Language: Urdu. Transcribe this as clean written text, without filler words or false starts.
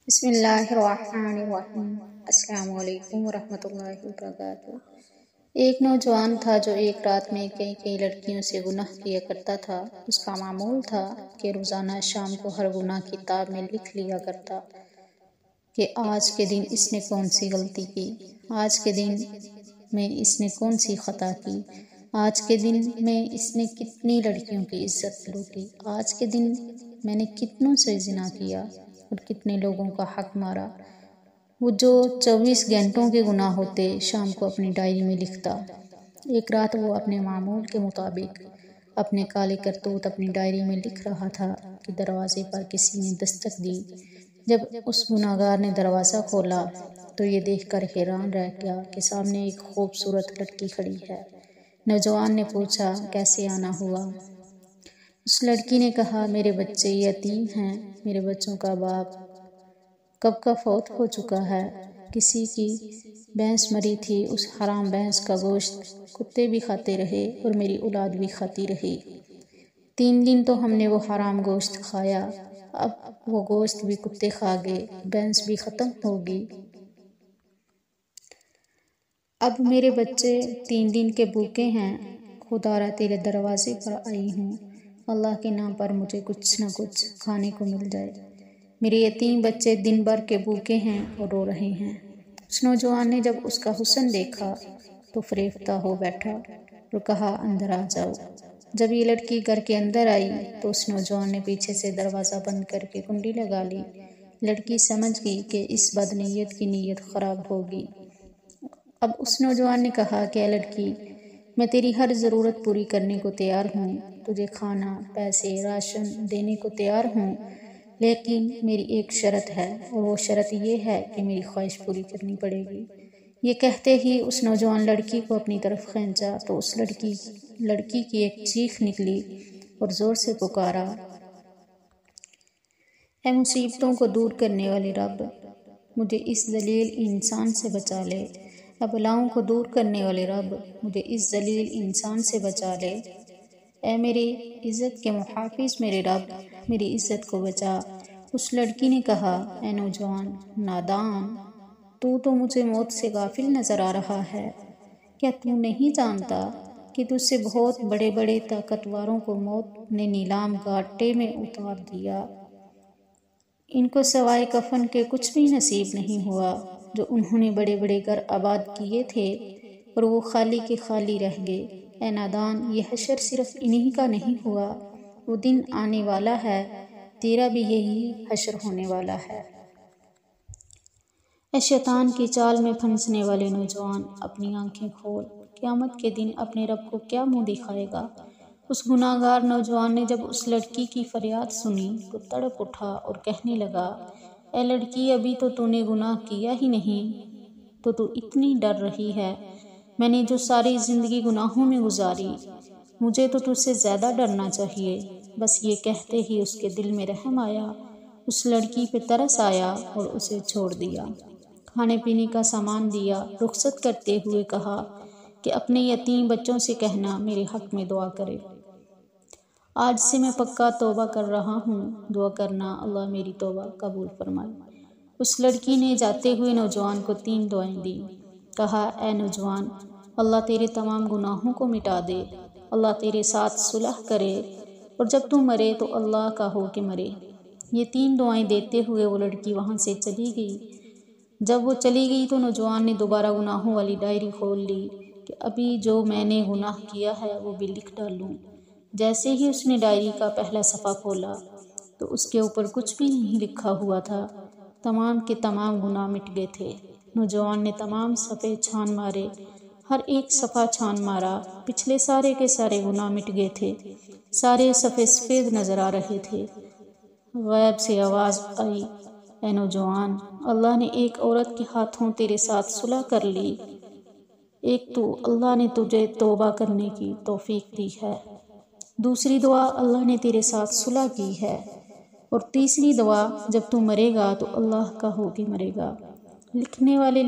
بسم اللہ الرحمن الرحیم۔ السلام علیکم ورحمۃ اللہ وبرکاتہ۔ ایک نوجوان تھا جو ایک رات میں کئی لڑکیوں سے گناہ کیا کرتا تھا۔ اس کا معمول تھا کہ روزانہ شام کو ہر گناہ کتاب میں لکھ لیا کرتا کہ آج کے دن اس نے کون سی غلطی کی، آج کے دن میں اس نے کون سی خطا کی، آج کے دن میں اس نے کتنی لڑکیوں کی عزت لوٹی، آج کے دن میں نے کتنوں سے زنا کیا اور کتنے لوگوں کا حق مارا۔ وہ جو 24 گھنٹوں کے گناہ ہوتے شام کو اپنی ڈائری میں لکھتا۔ ایک رات وہ اپنے معمول کے مطابق اپنے کالے کرتوت اپنی ڈائری میں لکھ رہا تھا کہ دروازے پر کسی نے دستک دی۔ جب اس گناہگار نے دروازہ کھولا تو یہ دیکھ کر حیران رہ گیا کہ سامنے ایک خوبصورت لڑکی کھڑی ہے۔ نوجوان نے پوچھا، کیسے آنا ہوا؟ اس لڑکی نے کہا، میرے بچے یتیم ہیں، میرے بچوں کا باپ کب کا فوت ہو چکا ہے، کسی کی بھینس مری تھی، اس حرام بھینس کا گوشت کتے بھی کھاتے رہے اور میری اولاد بھی کھاتی رہی۔ 3 دن تو ہم نے وہ حرام گوشت کھایا، اب وہ گوشت بھی کتے کھا گئے، بھینس بھی ختم ہوگی۔ اب میرے بچے 3 دن کے بھوکے ہیں، خدارا تیرے دروازے پر آئی ہوں، اللہ کے نام پر مجھے کچھ نہ کچھ کھانے کو مل جائے۔ میرے یتیم بچے دن بھر کے بھوکے ہیں اور رو رہے ہیں۔ اس نوجوان نے جب اس کا حسن دیکھا تو فریفتہ ہو بیٹھا اور کہا، اندر آ جاؤ۔ جب یہ لڑکی گھر کے اندر آئی تو اس نوجوان نے پیچھے سے دروازہ بند کر کے کنڈی لگا لی۔ لڑکی سمجھ گئی کہ اس بدنیت کی نیت خراب ہوگی۔ اب اس نوجوان نے کہا کہ اے لڑکی، میں تیری ہر ضرورت پوری کرنے کو تیار ہوں، تجھے کھانا، پیسے، راشن دینے کو تیار ہوں، لیکن میری ایک شرط ہے اور وہ شرط یہ ہے کہ میری خواہش پوری کرنی پڑے گی۔ یہ کہتے ہی اس نوجوان لڑکی کو اپنی طرف کھینچا تو اس لڑکی کی ایک چیخ نکلی اور زور سے پکارا، اے مصیبتوں کو دور کرنے والے رب، مجھے اس ذلیل انسان سے بچا لے۔ اے بلاؤں کو دور کرنے والے رب، مجھے اس ذلیل انسان سے بچا لے۔ اے میری عزت کے محافظ میرے رب، میری عزت کو بچا۔ اس لڑکی نے کہا، اے نوجوان نادان، تو مجھے موت سے غافل نظر آ رہا ہے۔ کیا تو نہیں جانتا کہ تجھ سے بہت بڑے بڑے طاقتوروں کو موت نے نیلام گاٹے میں اتار دیا؟ ان کو سوائے کفن کے کچھ بھی نصیب نہیں ہوا۔ جو انہوں نے بڑے بڑے گھر آباد کیے تھے اور وہ خالی کے خالی رہ گئے۔ اے نادان، یہ حشر صرف انہی کا نہیں ہوا، وہ دن آنے والا ہے، تیرا بھی یہی حشر ہونے والا ہے۔ اے شیطان کی چال میں پھنسنے والے نوجوان، اپنی آنکھیں کھول، قیامت کے دن اپنے رب کو کیا منہ دکھائے گا؟ اس گناہگار نوجوان نے جب اس لڑکی کی فریاد سنی تو تڑپ اٹھا اور کہنے لگا، اے لڑکی، ابھی تو نے گناہ کیا ہی نہیں تو اتنی ڈر رہی ہے؟ میں نے جو ساری زندگی گناہوں میں گزاری، مجھے تو تجھ سے زیادہ ڈرنا چاہیے۔ بس یہ کہتے ہی اس کے دل میں رحم آیا، اس لڑکی پہ ترس آیا اور اسے چھوڑ دیا۔ کھانے پینے کا سامان دیا، رخصت کرتے ہوئے کہا کہ اپنے یتیم بچوں سے کہنا میرے حق میں دعا کرے۔ آج سے میں پکا توبہ کر رہا ہوں، دعا کرنا اللہ میری توبہ قبول فرمائے۔ اس لڑکی نے جاتے ہوئے نوجوان کو 3 دعائیں دیں۔ کہا، اے نوجوان، اللہ تیرے تمام گناہوں کو مٹا دے، اللہ تیرے ساتھ صلح کرے اور جب تو مرے تو اللہ کا ہو کے مرے۔ یہ 3 دعائیں دیتے ہوئے وہ لڑکی وہاں سے چلی گئی۔ جب وہ چلی گئی تو نوجوان نے دوبارہ گناہوں والی ڈائری کھول لی کہ ابھی جو میں نے گناہ کیا ہے وہ بھی لکھ ڈالوں۔ جیسے ہی اس نے ڈائری کا پہلا صفحہ کھولا تو اس کے اوپر کچھ بھی نہیں لکھا ہوا تھا، تمام کے تمام گناہ مٹ گئے تھے۔ نوجوان نے تمام صفحے چھان مارے، ہر ایک صفحہ چھان مارا، پچھلے سارے کے سارے گناہ مٹ گئے تھے، سارے صفحے سفید نظر آ رہے تھے۔ غیب سے آواز آئی، اے نوجوان، اللہ نے ایک عورت کے ہاتھوں تیرے ساتھ صلح کر لی۔ ایک تو اللہ نے تجھے توبہ کرنے کی توفیق دی ہے، دوسری دعا اللہ نے تیرے ساتھ صلح کی ہے، اور تیسری دعا جب تو مرے گا تو اللہ کا ہو کے مرے گا۔ لکھنے والے